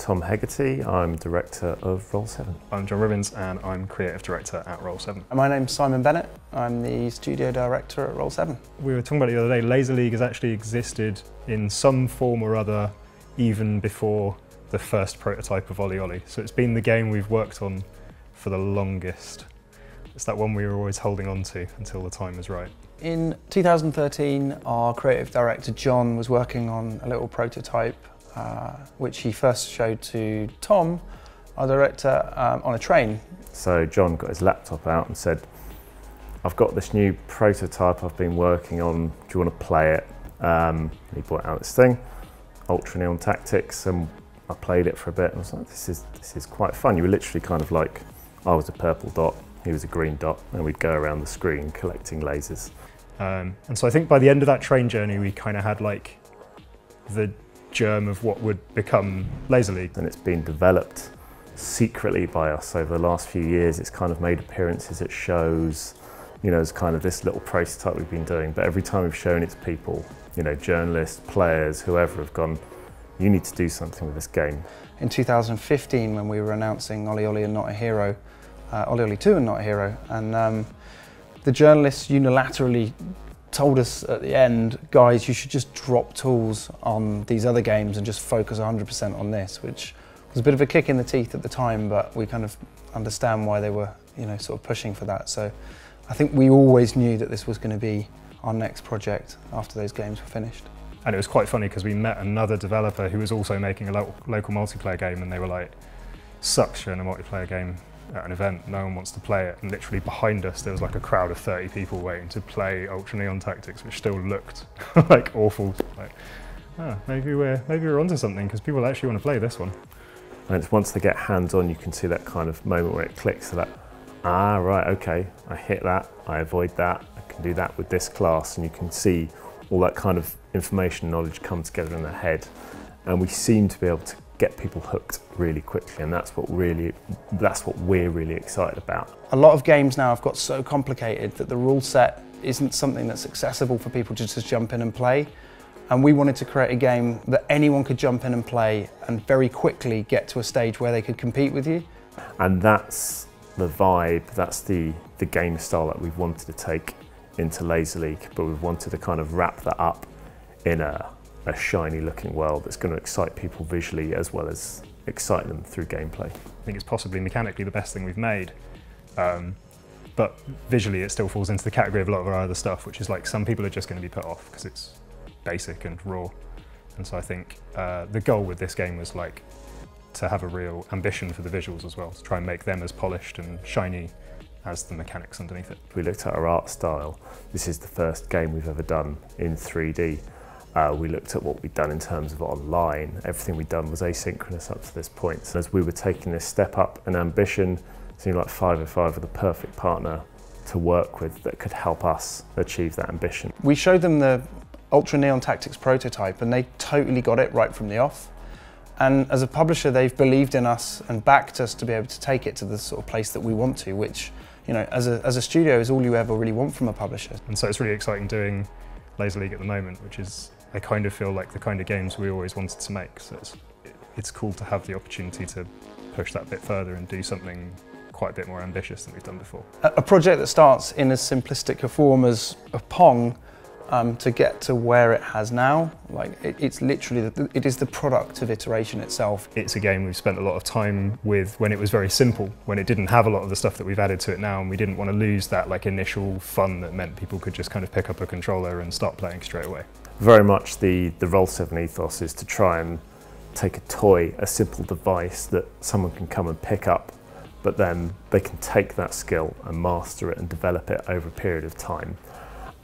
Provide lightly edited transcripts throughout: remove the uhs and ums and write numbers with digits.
Tom Hegarty, I'm Director of Roll7. I'm John Ribbins and I'm Creative Director at Roll7. My name's Simon Bennett, I'm the Studio Director at Roll7. We were talking about it the other day, Laser League has actually existed in some form or other even before the first prototype of Ollie Ollie. So it's been the game we've worked on for the longest. It's that one we were always holding on to until the time was right. In 2013, our Creative Director John was working on a little prototype which he first showed to Tom, our director, on a train. So John got his laptop out and said, I've got this new prototype I've been working on, do you want to play it? He brought out this thing, Ultra Neon Tactics, and I played it for a bit and I was like, this is quite fun. You were literally kind of like, I was a purple dot, he was a green dot, and we'd go around the screen collecting lasers. And so I think by the end of that train journey, we kind of had like the germ of what would become Laser League. And it's been developed secretly by us over the last few years. It's kind of made appearances at shows, you know, as kind of this little prototype we've been doing. But every time we've shown it to people, you know, journalists, players, whoever have gone, you need to do something with this game. In 2015, when we were announcing Ollie Ollie and Not a Hero, Ollie Ollie 2 and Not a Hero, and the journalists unilaterally told us at the end, guys, you should just drop tools on these other games and just focus 100% on this, which was a bit of a kick in the teeth at the time, but we kind of understand why they were, you know, sort of pushing for that. So I think we always knew that this was going to be our next project after those games were finished. And it was quite funny because we met another developer who was also making a local multiplayer game, and they were like, sucks showing a multiplayer game at an event, no one wants to play it. And literally behind us there was like a crowd of 30 people waiting to play Ultra Neon Tactics, which still looked like awful. Like, maybe we're onto something, because people actually want to play this one. And it's once they get hands on, you can see that kind of moment where it clicks, so that, right, okay, I hit that, I avoid that, I can do that with this class, and you can see all that kind of information and knowledge come together in their head. And we seem to be able to get people hooked really quickly, and that's what we're really excited about. A lot of games now have got so complicated that the rule set isn't something that's accessible for people to just jump in and play. And we wanted to create a game that anyone could jump in and play and very quickly get to a stage where they could compete with you. And that's the vibe, that's the game style that we've wanted to take into Laser League, but we've wanted to kind of wrap that up in a shiny looking world that's going to excite people visually as well as excite them through gameplay. I think it's possibly mechanically the best thing we've made, but visually it still falls into the category of a lot of our other stuff, which is like some people are just going to be put off because it's basic and raw. And so I think the goal with this game was like to have a real ambition for the visuals as well, to try and make them as polished and shiny as the mechanics underneath it. We looked at our art style. This is the first game we've ever done in 3D. We looked at what we'd done in terms of online. Everything we'd done was asynchronous up to this point. So as we were taking this step up in ambition, it seemed like 505 were the perfect partner to work with that could help us achieve that ambition. We showed them the Ultra Neon Tactics prototype and they totally got it right from the off. And as a publisher, they've believed in us and backed us to be able to take it to the sort of place that we want to, which, you know, as a studio is all you ever really want from a publisher. And so it's really exciting doing Laser League at the moment, which is, I kind of feel like the kind of games we always wanted to make. So it's cool to have the opportunity to push that bit further and do something quite a bit more ambitious than we've done before. A project that starts in as simplistic a form as a Pong to get to where it has now, like it's literally, it is the product of iteration itself. It's a game we've spent a lot of time with when it was very simple, when it didn't have a lot of the stuff that we've added to it now, and we didn't want to lose that like initial fun that meant people could just kind of pick up a controller and start playing straight away. Very much the Roll7 ethos is to try and take a toy, a simple device that someone can come and pick up, but then they can take that skill and master it and develop it over a period of time.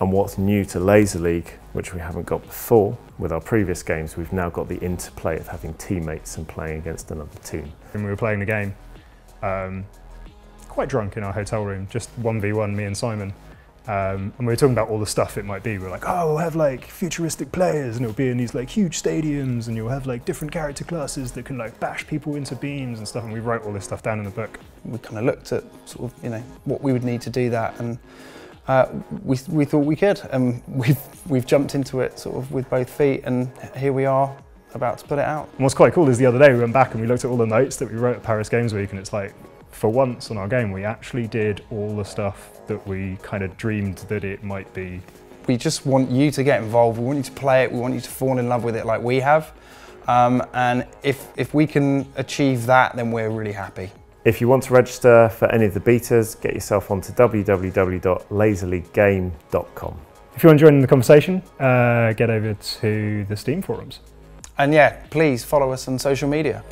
And what's new to Laser League, which we haven't got before with our previous games, we've now got the interplay of having teammates and playing against another team. When we were playing the game, quite drunk in our hotel room, just 1v1, me and Simon. And we were talking about all the stuff it might be. We were like, oh, we'll have like futuristic players and it'll be in these like huge stadiums and you'll have like different character classes that can like bash people into beams and stuff. And we wrote all this stuff down in the book. We kind of looked at sort of, you know, what we would need to do that, and we thought we could, and we've jumped into it sort of with both feet, and here we are about to put it out. And what's quite cool is the other day we went back and we looked at all the notes that we wrote at Paris Games Week, and it's like, for once on our game, we actually did all the stuff that we kind of dreamed that it might be. We just want you to get involved. We want you to play it. We want you to fall in love with it like we have. And if we can achieve that, then we're really happy. If you want to register for any of the betas, get yourself onto www.laserlegame.com. If you're enjoying the conversation, get over to the Steam forums. And yeah, please follow us on social media.